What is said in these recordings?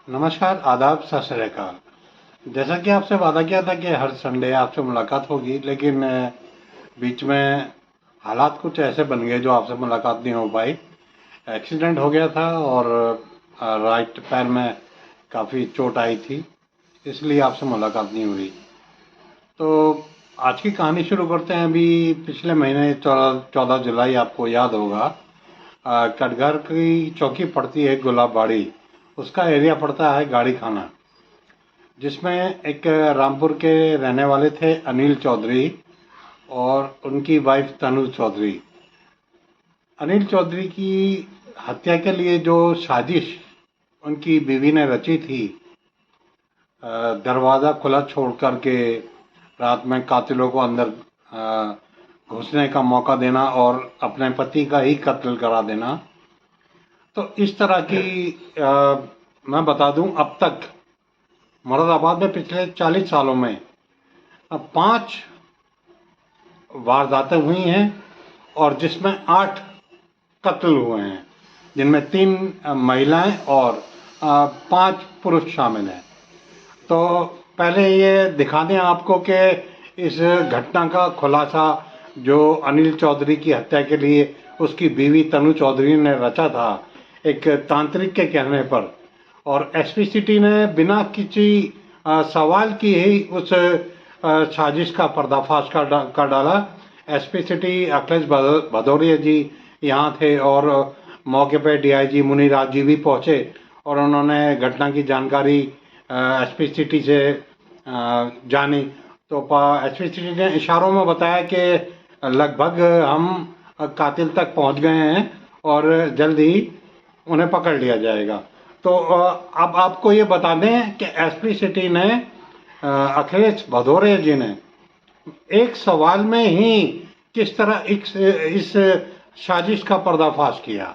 नमस्कार, आदाब, सत श्री अकाल। जैसा कि आपसे वादा किया था कि हर संडे आपसे मुलाकात होगी, लेकिन बीच में हालात कुछ ऐसे बन गए जो आपसे मुलाकात नहीं हो पाई। एक्सीडेंट हो गया था और राइट पैर में काफ़ी चोट आई थी, इसलिए आपसे मुलाकात नहीं हुई। तो आज की कहानी शुरू करते हैं। अभी पिछले महीने 14 जुलाई, आपको याद होगा, कटघर की चौकी पड़ती है गुलाबबाड़ी, उसका एरिया पड़ता है गाड़ी खाना, जिसमें एक रामपुर के रहने वाले थे अनिल चौधरी और उनकी वाइफ तनु चौधरी। अनिल चौधरी की हत्या के लिए जो साजिश उनकी बीवी ने रची थी, दरवाज़ा खुला छोड़ कर के रात में कातिलों को अंदर घुसने का मौका देना और अपने पति का ही कत्ल करा देना, तो इस तरह की मैं बता दूं, अब तक मुरादाबाद में पिछले 40 सालों में अब 5 वारदातें हुई हैं और जिसमें 8 कत्ल हुए हैं, जिनमें 3 महिलाएं और 5 पुरुष शामिल हैं। तो पहले ये दिखा दें आपको कि इस घटना का खुलासा जो अनिल चौधरी की हत्या के लिए उसकी बीवी तनु चौधरी ने रचा था, एक तांत्रिक के कहने पर, और एसपी सिटी ने बिना किसी सवाल की ही उस साजिश का पर्दाफाश कर डाला। एसपी सिटी अखिलेश भदौरिया जी यहाँ थे और मौके पे डीआईजी मुनिराज जी भी पहुँचे और उन्होंने घटना की जानकारी एसपी सिटी से जानी। तो एसपी सिटी ने इशारों में बताया कि लगभग हम कातिल तक पहुँच गए हैं और जल्द ही उन्हें पकड़ लिया जाएगा। तो अब आपको ये बता दें कि एसपी सिटी ने अखिलेश भदौरिया जी ने एक सवाल में ही किस तरह इस साजिश का पर्दाफाश किया।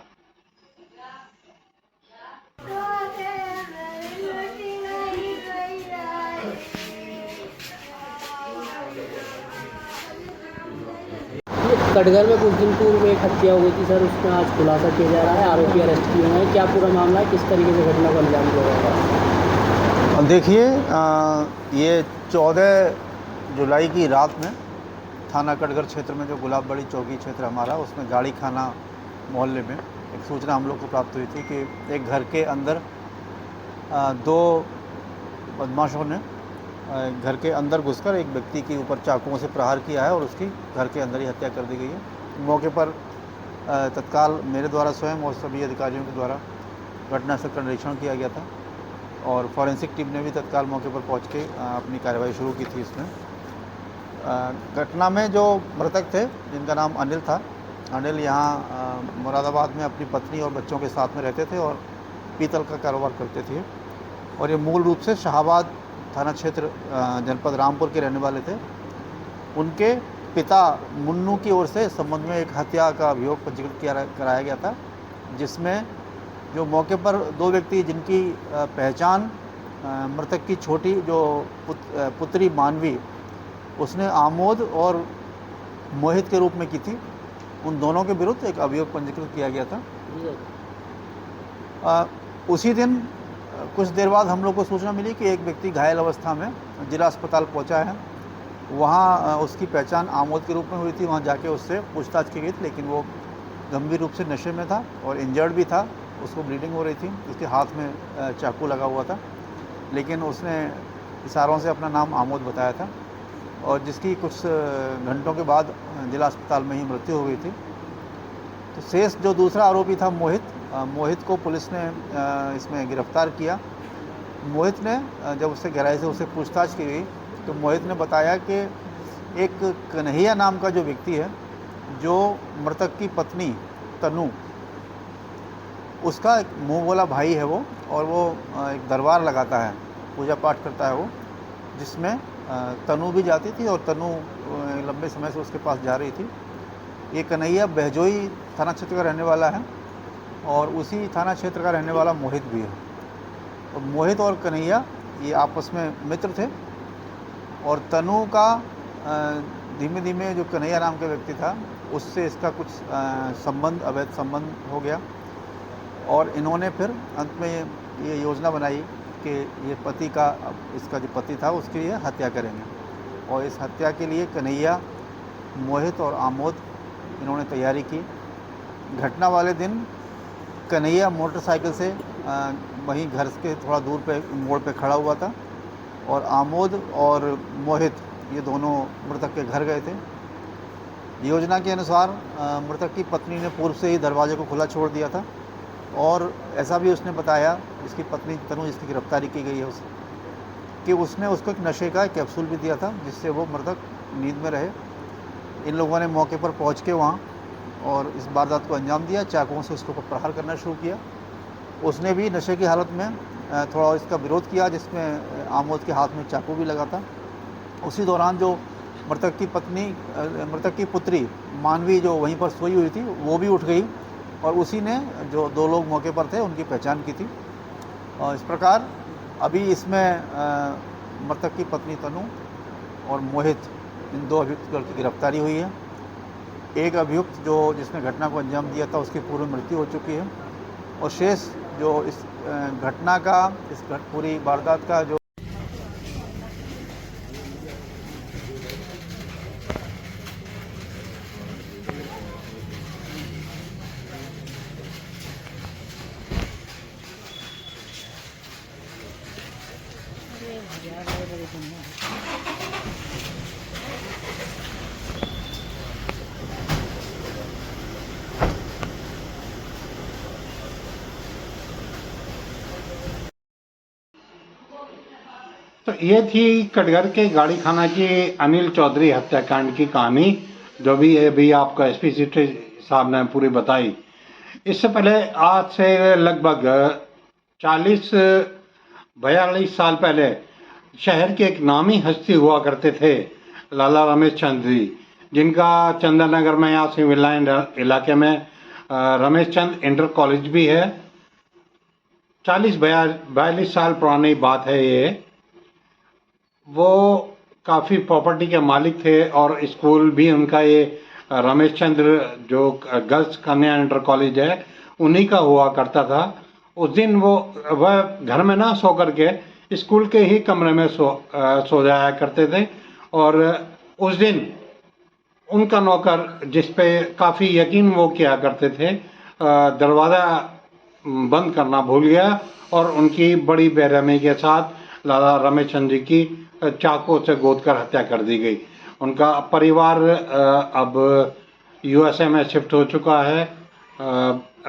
कटघर में कुछ दिन पूर्व एक हत्या हुई थी सर, उसमें आज खुलासा किया जा रहा है, आरोपी अरेस्ट किए हुए हैं। क्या पूरा मामला है, किस तरीके से घटना को अंजाम दिया गया है? देखिए, ये 14 जुलाई की रात में थाना कटघर क्षेत्र में जो गुलाबबाड़ी चौकी क्षेत्र हमारा, उसमें गाड़ी खाना मोहल्ले में एक सूचना हम लोग को प्राप्त हुई थी कि एक घर के अंदर 2 बदमाशों ने घर के अंदर घुसकर एक व्यक्ति के ऊपर चाकुओं से प्रहार किया है और उसकी घर के अंदर ही हत्या कर दी गई है। मौके पर तत्काल मेरे द्वारा स्वयं और सभी अधिकारियों के द्वारा घटनास्थल का निरीक्षण किया गया था और फॉरेंसिक टीम ने भी तत्काल मौके पर पहुंच के अपनी कार्रवाई शुरू की थी। इसमें घटना में जो मृतक थे, जिनका नाम अनिल था, अनिल यहाँ मुरादाबाद में अपनी पत्नी और बच्चों के साथ में रहते थे और पीतल का कारोबार करते थे और ये मूल रूप से शाहबाद थाना क्षेत्र जनपद रामपुर के रहने वाले थे। उनके पिता मुन्नू की ओर से इस संबंध में एक हत्या का अभियोग पंजीकृत कराया गया था, जिसमें जो मौके पर 2 व्यक्ति जिनकी पहचान मृतक की छोटी जो पुत्री मानवी, उसने आमोद और मोहित के रूप में की थी, उन दोनों के विरुद्ध एक अभियोग पंजीकृत किया गया था। उसी दिन कुछ देर बाद हम लोग को सूचना मिली कि एक व्यक्ति घायल अवस्था में जिला अस्पताल पहुंचा है। वहाँ उसकी पहचान आमोद के रूप में हुई थी। वहाँ जाके उससे पूछताछ की गई थी, लेकिन वो गंभीर रूप से नशे में था और इंजर्ड भी था, उसको ब्लीडिंग हो रही थी, उसके हाथ में चाकू लगा हुआ था, लेकिन उसने इशारों से अपना नाम आमोद बताया था और जिसकी कुछ घंटों के बाद जिला अस्पताल में ही मृत्यु हो गई थी। तो शेष जो दूसरा आरोपी था मोहित को पुलिस ने इसमें गिरफ्तार किया। मोहित ने जब उससे गहराई से उससे पूछताछ की गई तो मोहित ने बताया कि एक कन्हैया नाम का जो व्यक्ति है, जो मृतक की पत्नी तनु, उसका एक मुँह बोला भाई है वो, और वो एक दरबार लगाता है, पूजा पाठ करता है वो, जिसमें तनु भी जाती थी और तनु लंबे समय से उसके पास जा रही थी। ये कन्हैया बहजोई थाना क्षेत्र का रहने वाला है और उसी थाना क्षेत्र का रहने वाला मोहित भी है। तो मोहित और कन्हैया ये आपस में मित्र थे और तनु का धीमे धीमे जो कन्हैया नाम का व्यक्ति था उससे इसका कुछ संबंध, अवैध संबंध हो गया और इन्होंने फिर अंत में ये योजना बनाई कि ये पति का, इसका जो पति था उसकी ये हत्या करेंगे। और इस हत्या के लिए कन्हैया, मोहित और आमोद इन्होंने तैयारी की। घटना वाले दिन कन्हैया मोटरसाइकिल से वहीं घर के थोड़ा दूर पे मोड़ पे खड़ा हुआ था और आमोद और मोहित ये दोनों मृतक के घर गए थे। योजना के अनुसार मृतक की पत्नी ने पूर्व से ही दरवाजे को खुला छोड़ दिया था और ऐसा भी उसने बताया, इसकी पत्नी तनु, जिसकी गिरफ्तारी की गई है उस, कि उसने उसको एक नशे का कैप्सूल भी दिया था जिससे वो मृतक नींद में रहे। इन लोगों ने मौके पर पहुंच के वहाँ और इस वारदात को अंजाम दिया, चाकुओं से उसके ऊपर प्रहार करना शुरू किया। उसने भी नशे की हालत में थोड़ा इसका विरोध किया, जिसमें आमोद के हाथ में चाकू भी लगा था। उसी दौरान जो मृतक की पत्नी, मृतक की पुत्री मानवी जो वहीं पर सोई हुई थी, वो भी उठ गई और उसी ने जो दो लोग मौके पर थे उनकी पहचान की थी। और इस प्रकार अभी इसमें मृतक की पत्नी तनु और मोहित, इन दो अभियुक्तों की गिरफ्तारी हुई है। एक अभियुक्त जो जिसने घटना को अंजाम दिया था उसकी पूर्व मृत्यु हो चुकी है और शेष जो इस घटना का, इस पूरी वारदात का जो तो ये थी कटघर के गाड़ी खाना की अनिल चौधरी हत्याकांड की कहानी, जो भी अभी आपको एसपी सिटी साहब ने पूरी बताई। इससे पहले आज से लगभग 40-42 साल पहले शहर के एक नामी हस्ती हुआ करते थे, लाला रमेश चंद जी, जिनका चंदन नगर में यहाँ सिविल लाइन इलाके में रमेश चंद इंटर कॉलेज भी है। 40-42 साल पुरानी बात है ये। वो काफ़ी प्रॉपर्टी के मालिक थे और स्कूल भी उनका ये रमेश चंद्र जो गर्ल्स कन्या इंटर कॉलेज है उन्हीं का हुआ करता था। उस दिन वह घर में ना सो करके स्कूल के ही कमरे में सो जाया करते थे और उस दिन उनका नौकर, जिस पे काफ़ी यकीन वो किया करते थे, दरवाज़ा बंद करना भूल गया और उनकी बड़ी बेरहमी के साथ लाला रमेश चंद जी की चाकू से गोद कर हत्या कर दी गई। उनका परिवार अब यूएसए में शिफ्ट हो चुका है।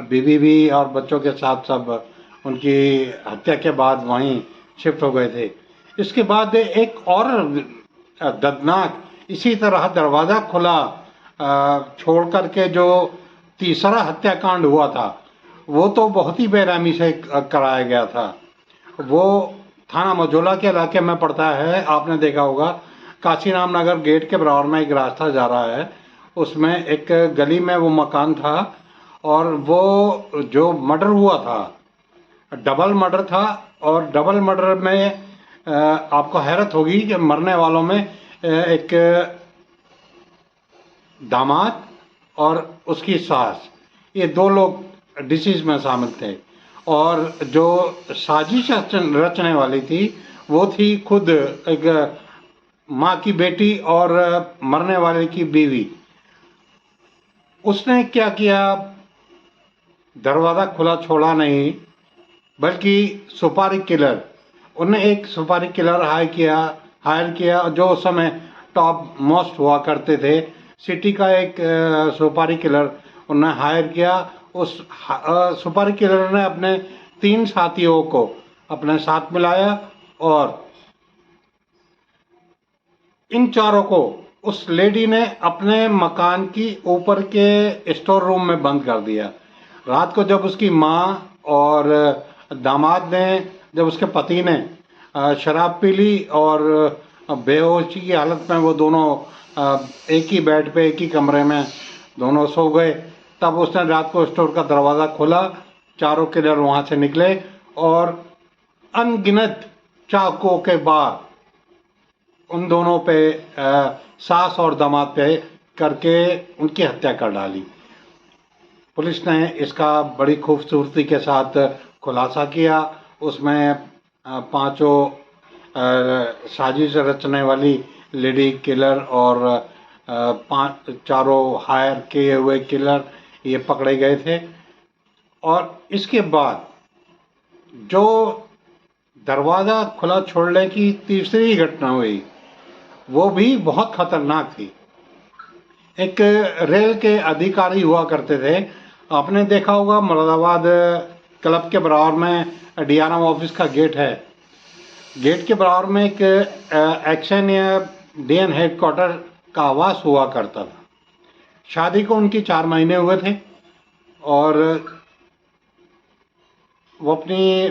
बीवी भी और बच्चों के साथ सब उनकी हत्या के बाद वहीं शिफ्ट हो गए थे। इसके बाद एक और दर्दनाक इसी तरह दरवाज़ा खुला छोड़ करके जो तीसरा हत्याकांड हुआ था, वो तो बहुत ही बेरहमी से कराया गया था। वो थाना मझोला के इलाके में पड़ता है। आपने देखा होगा काशीराम नगर गेट के बराबर में एक रास्ता जा रहा है, उसमें एक गली में वो मकान था और वो जो मर्डर हुआ था डबल मर्डर था। और डबल मर्डर में आपको हैरत होगी कि मरने वालों में एक दामाद और उसकी सास, ये दो लोग डिसीज में शामिल थे। और जो साजिश रचने वाली थी वो थी खुद एक माँ की बेटी और मरने वाले की बीवी। उसने क्या किया, दरवाज़ा खुला छोड़ा नहीं बल्कि सुपारी किलर, उन्हें एक सुपारी किलर हायर किया जो उस समय टॉप मोस्ट हुआ करते थे। सिटी का एक सुपारी किलर उन्हें हायर किया। उस सुपारी किलर ने अपने 3 साथियों को अपने साथ मिलाया और इन चारों को उस लेडी ने अपने मकान की ऊपर के स्टोर रूम में बंद कर दिया। रात को जब उसकी माँ और दामाद ने, जब उसके पति ने शराब पी ली और बेहोशी की हालत में वो दोनों एक ही बेड पे एक ही कमरे में दोनों सो गए, तब उसने रात को स्टोर का दरवाज़ा खोला, चारों किलर वहाँ से निकले और अनगिनत चाकुओं के बाद उन दोनों पे सास और दामाद पे करके उनकी हत्या कर डाली। पुलिस ने इसका बड़ी खूबसूरती के साथ खुलासा किया। उसमें पांचों साजिश रचने वाली लेडी किलर और चारों हायर किए हुए किलर ये पकड़े गए थे। और इसके बाद जो दरवाज़ा खुला छोड़ने की तीसरी घटना हुई वो भी बहुत खतरनाक थी। एक रेल के अधिकारी हुआ करते थे, आपने देखा होगा मुरादाबाद क्लब के बराबर में DRM ऑफिस का गेट है, गेट के बराबर में एक एक्शन या DN हेडक्वार्टर का आवास हुआ करता था। शादी को उनकी 4 महीने हुए थे और वो अपनी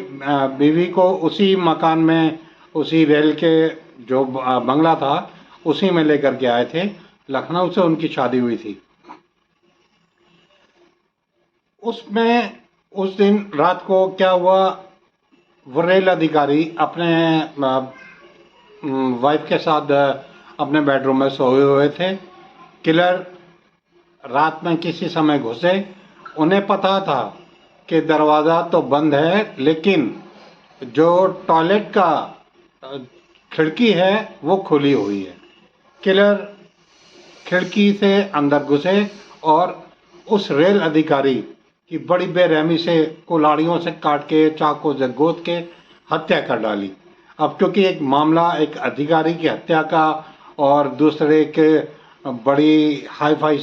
बीवी को उसी मकान में, उसी रेल के जो बंगला था उसी में लेकर के आए थे। लखनऊ से उनकी शादी हुई थी। उसमें उस दिन रात को क्या हुआ, वो रेल अधिकारी अपने वाइफ के साथ अपने बेडरूम में सोए हुए थे। किलर रात में किसी समय घुसे, उन्हें पता था कि दरवाज़ा तो बंद है लेकिन जो टॉयलेट का खिड़की है वो खुली हुई है। किलर खिड़की से अंदर घुसे और उस रेल अधिकारी की बड़ी बेरहमी से कुल्हाड़ियों से काट के, चाकू से गोद के हत्या कर डाली। अब क्योंकि एक मामला एक अधिकारी की हत्या का और दूसरे एक बड़ी हाई फाई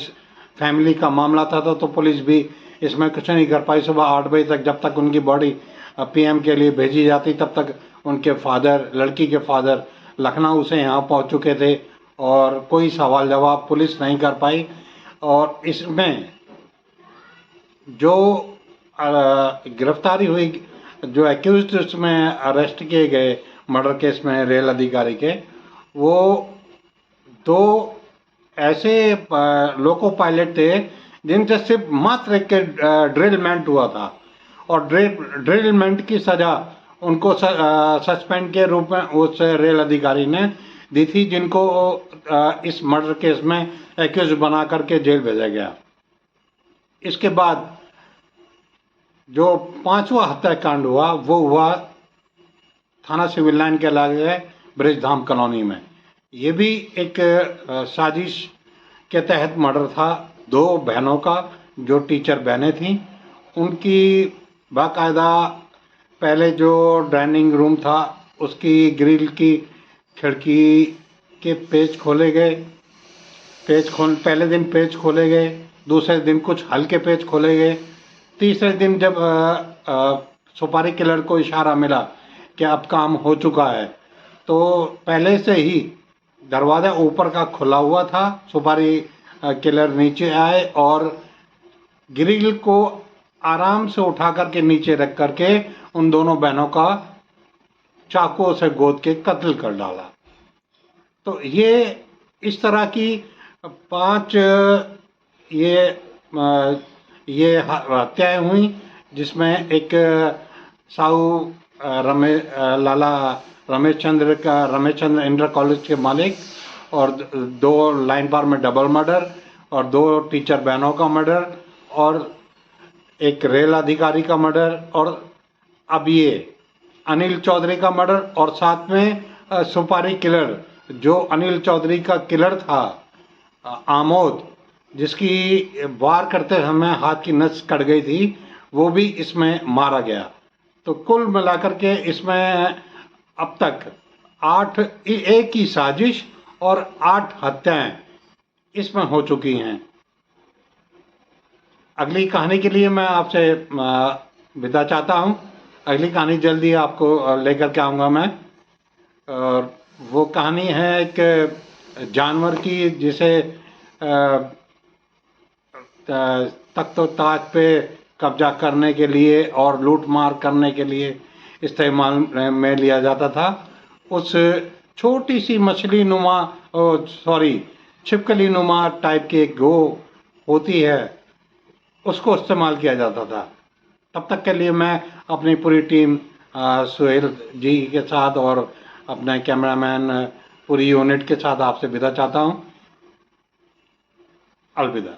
फैमिली का मामला था तो पुलिस भी इसमें कुछ नहीं कर पाई। सुबह 8 बजे तक, जब तक उनकी बॉडी PM के लिए भेजी जाती, तब तक उनके फादर, लड़की के फादर लखनऊ से यहाँ पहुँच चुके थे और कोई सवाल जवाब पुलिस नहीं कर पाई। और इसमें जो गिरफ्तारी हुई, जो एक्यूज्ड उसमें अरेस्ट किए गए मर्डर केस में रेल अधिकारी के, वो 2 ऐसे लोको पायलट थे जिनसे सिर्फ मात्र एक ड्रिलमेंट हुआ था और ड्रिलमेंट की सज़ा उनको सस्पेंड के रूप में उस रेल अधिकारी ने दी थी, जिनको इस मर्डर केस में एक्यूज बना करके जेल भेजा गया। इसके बाद जो 5वां हत्याकांड हुआ वो हुआ थाना सिविल लाइन के लागे ब्रिजधाम कॉलोनी में। ये भी एक साजिश के तहत मर्डर था 2 बहनों का, जो टीचर बहनें थीं। उनकी बाकायदा पहले जो डाइनिंग रूम था उसकी ग्रिल की खिड़की के पेच खोले गए। पहले दिन पेच खोले गए, दूसरे दिन कुछ हल्के पेच खोले गए, तीसरे दिन जब सुपारी किलर को इशारा मिला कि अब काम हो चुका है तो पहले से ही दरवाज़ा ऊपर का खुला हुआ था। सुपारी किलर नीचे आए और ग्रिल को आराम से उठा करके नीचे रख करके उन दोनों बहनों का चाकू से गोद के कत्ल कर डाला। तो ये इस तरह की 5 ये हत्याएं हुई, जिसमें एक साहू लाला रमेश चंद्र इंटर कॉलेज के मालिक और 2 लाइन बार में डबल मर्डर और 2 टीचर बहनों का मर्डर और एक रेल अधिकारी का मर्डर और अब ये अनिल चौधरी का मर्डर और साथ में सुपारी किलर, जो अनिल चौधरी का किलर था आमोद, जिसकी वार करते समय हाथ की नस कट गई थी, वो भी इसमें मारा गया। तो कुल मिलाकर के इसमें अब तक 8 एक ही साजिश और 8 हत्याएं इसमें हो चुकी हैं। अगली कहानी के लिए मैं आपसे विदा चाहता हूं। अगली कहानी जल्दी आपको लेकर के आऊँगा मैं। और वो कहानी है एक जानवर की, जिसे तख्त और ताज पे कब्जा करने के लिए और लूट मार करने के लिए इस्तेमाल में लिया जाता था। उस छोटी सी मछली नुमा छिपकली नुमा टाइप की एक गो होती है, उसको इस्तेमाल किया जाता था। तब तक के लिए मैं अपनी पूरी टीम सुहेल जी के साथ और अपने कैमरामैन पूरी यूनिट के साथ आपसे विदा चाहता हूँ। अलविदा।